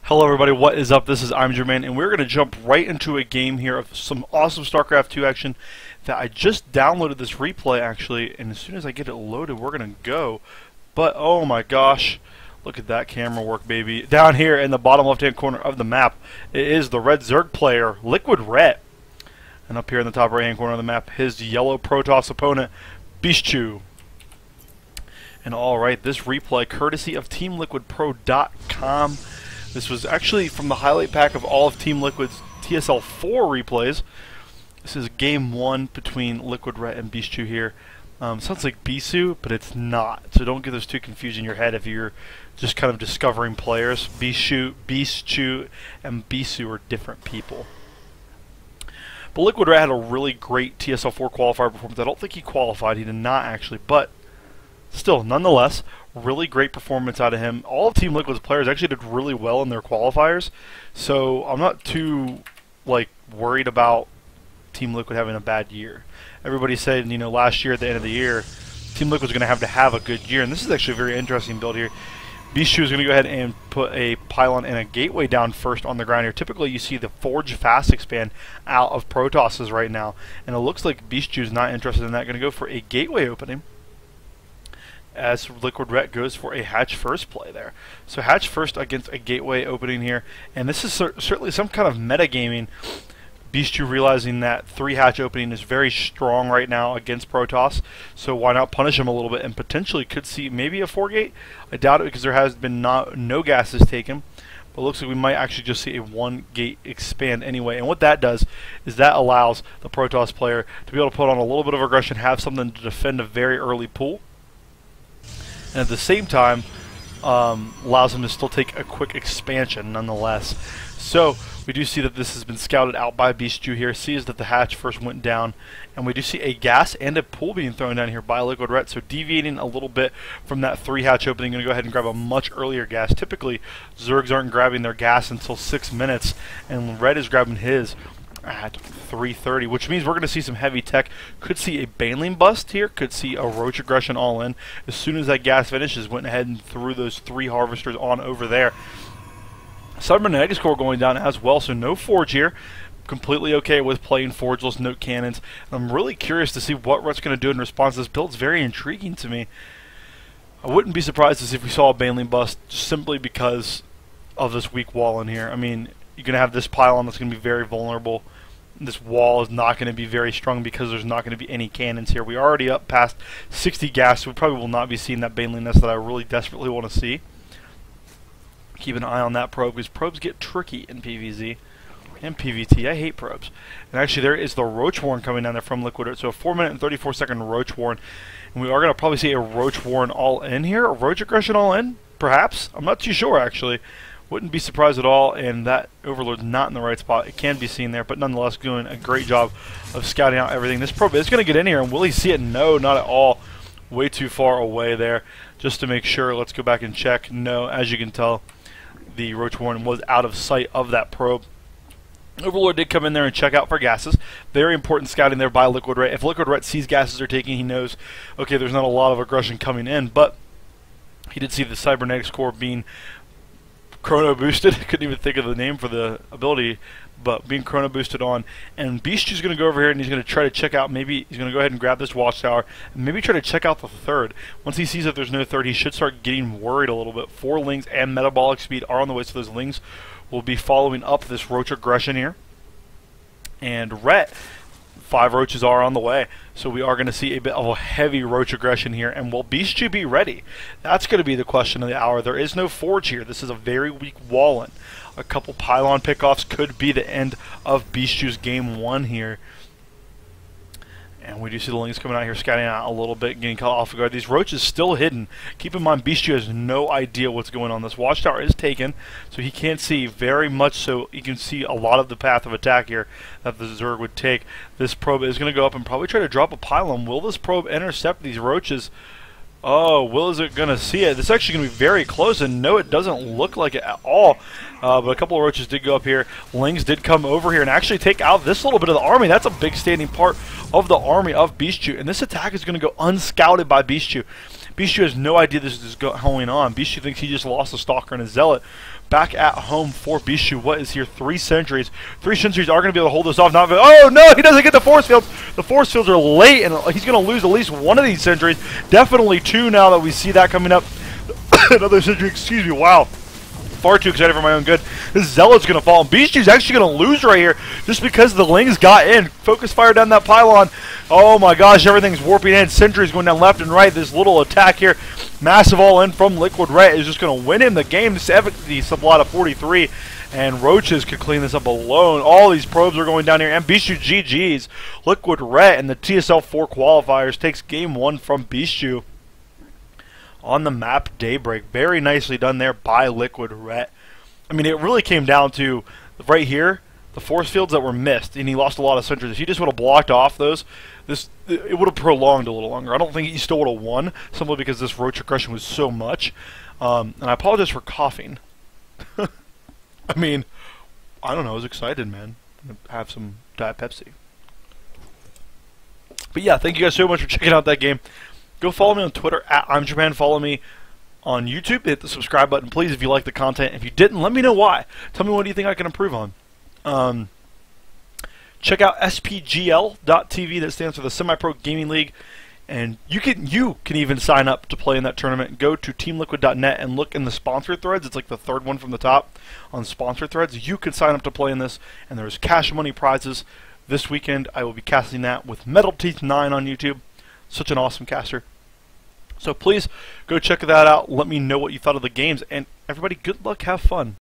Hello everybody, what is up? This is I'm Jermaine, and we're going to jump right into a game here of some awesome Starcraft 2 action that I just downloaded this replay actually, and as soon as I get it loaded we're going to go. But oh my gosh, look at that camera work, baby. Down here in the bottom left hand corner of the map, it is the red Zerg player, LiquidRet. And up here in the top right hand corner of the map, his yellow Protoss opponent, Bischu. And alright, this replay courtesy of TeamLiquidPro.com. This was actually from the highlight pack of all of Team Liquid's TSL4 replays. This is game one between LiquidRet and Bischu here. Sounds like Bischu, but it's not. So don't get those two confused in your head if you're just kind of discovering players. Bischu, and Bischu are different people. But LiquidRet had a really great TSL4 qualifier performance. I don't think he qualified. He did not actually, but still, nonetheless, really great performance out of him. All of Team Liquid's players actually did really well in their qualifiers, so I'm not too worried about Team Liquid having a bad year. Everybody said, last year at the end of the year, Team Liquid was going to have a good year, and this is actually a very interesting build here. Bischu is going to go ahead and put a pylon and a gateway down first on the ground here. Typically, you see the Forge Fast expand out of Protosses right now, and it looks like Bischu is not interested in that. Going to go for a gateway opening, as LiquidRet goes for a hatch first play there. So hatch first against a gateway opening here, and this is certainly some kind of metagaming. Bischu realizing that 3 hatch opening is very strong right now against Protoss, so why not punish him a little bit and potentially could see maybe a 4 gate. I doubt it because there has been no gases taken, but it looks like we might actually just see a 1 gate expand anyway. And what that does is that allows the Protoss player to be able to put on a little bit of aggression, have something to defend a very early pool, and at the same time allows him to still take a quick expansion nonetheless. So we do see that this has been scouted out by Bischu here, sees that the hatch first went down, and we do see a gas and a pool being thrown down here by LiquidRet, so deviating a little bit from that 3 hatch opening. Going to go ahead and grab a much earlier gas. Typically Zergs aren't grabbing their gas until 6 minutes, and Red is grabbing his at 3:30, which means we're going to see some heavy tech. Could see a Baneling bust here, could see a Roach aggression all in. As soon as that gas finishes, went ahead and threw those 3 harvesters on over there. Cybernetics core going down as well, so no Forge here. Completely okay with playing Forgeless Note Cannons. I'm really curious to see what Ret's going to do in response. This build's very intriguing to me. I wouldn't be surprised to see if we saw a Baneling bust just simply because of this weak wall in here. I mean, you're going to have this pylon that's going to be very vulnerable. This wall is not going to be very strong because there's not going to be any cannons here. We're already up past 60 gas, so we probably will not be seeing that Baneling nest that I really desperately want to see. Keep an eye on that probe, because probes get tricky in PvZ and PvT. I hate probes. And actually there is the Roach Warren coming down there from LiquidRet, so a 4-minute and 34-second Roach Warren. And we are going to probably see a Roach Warren all in here, a Roach aggression all in, perhaps. I'm not too sure actually. Wouldn't be surprised at all, and that Overlord's not in the right spot. It can be seen there, but nonetheless doing a great job of scouting out everything. This probe is going to get in here, and will he see it? No, not at all. Way too far away there. Just to make sure, let's go back and check. No, as you can tell, the Roach Warren was out of sight of that probe. Overlord did come in there and check out for gases. Very important scouting there by LiquidRet. If LiquidRet sees gases are taking, he knows, okay, there's not a lot of aggression coming in, but he did see the Cybernetics core being chrono boosted. I couldn't even think of the name for the ability, but being chrono boosted on. And Bischu's going to go over here and he's going to try to check out, maybe he's going to go ahead and grab this watchtower and maybe try to check out the 3rd. Once he sees that there's no 3rd, he should start getting worried a little bit. 4 Lings and metabolic speed are on the way, so those Lings will be following up this Roach aggression here. And Ret, 5 Roaches are on the way, so we are going to see a bit of a heavy Roach aggression here. And will Bischu be ready? That's going to be the question of the hour. There is no Forge here. This is a very weak wall in. A couple pylon pickoffs could be the end of Bischu's game 1 here. And we do see the Lings coming out here, scouting out a little bit, getting caught off guard. These Roaches still hidden. Keep in mind, Bischu has no idea what's going on. This watchtower is taken, so he can't see very much, so he can see a lot of the path of attack here that the Zerg would take. This probe is going to go up and probably try to drop a pylon. Will this probe intercept these Roaches? Oh, is it going to see it? This is actually going to be very close, and no, it doesn't look like it at all. But a couple of Roaches did go up here. Lings did come over here and actually take out this little bit of the army. That's a big standing part of the army of Bischu, and this attack is going to go unscouted by Bischu. Bischu has no idea this is going on. Bischu thinks he just lost a Stalker and a Zealot, back at home for Bischu. What is here? 3 sentries. 3 sentries are going to be able to hold this off. Oh no, he doesn't get the force fields. The force fields are late, and he's going to lose at least one of these sentries. Definitely 2 now that we see that coming up. Another sentry, excuse me, wow. Far too excited for my own good. This Zealot's going to fall. And Bischu's actually going to lose right here just because the Lings got in. Focus fire down that pylon. Oh my gosh, everything's warping in. Sentries going down left and right. This little attack here, massive all-in from LiquidRet, is just going to win him the game. 70 supply to 43. And Roaches could clean this up alone. All these probes are going down here. And Bischu GG's. LiquidRet and the TSL4 qualifiers takes game 1 from Bischu. On the map, Daybreak. Very nicely done there by LiquidRet. I mean, it really came down to, right here, the force fields that were missed, and he lost a lot of sentries. If he just would have blocked off those, it would have prolonged a little longer. I don't think he still would have won, simply because this roach aggression was so much. And I apologize for coughing. I mean, I don't know. I was excited, man. I'm going to have some Diet Pepsi. But yeah, thank you guys so much for checking out that game. Go follow me on Twitter at I'mJapan. Follow me on YouTube. Hit the subscribe button, please, if you like the content. If you didn't, let me know why. Tell me what do you think I can improve on. Check out spgl.tv. That stands for the Semi-Pro Gaming League. And you can even sign up to play in that tournament. Go to teamliquid.net and look in the sponsor threads. It's like the 3rd one from the top on sponsor threads. You can sign up to play in this, and there's cash money prizes. This weekend, I will be casting that with Metal Teeth 9 on YouTube. Such an awesome caster. So please go check that out. Let me know what you thought of the games. And everybody, good luck. Have fun.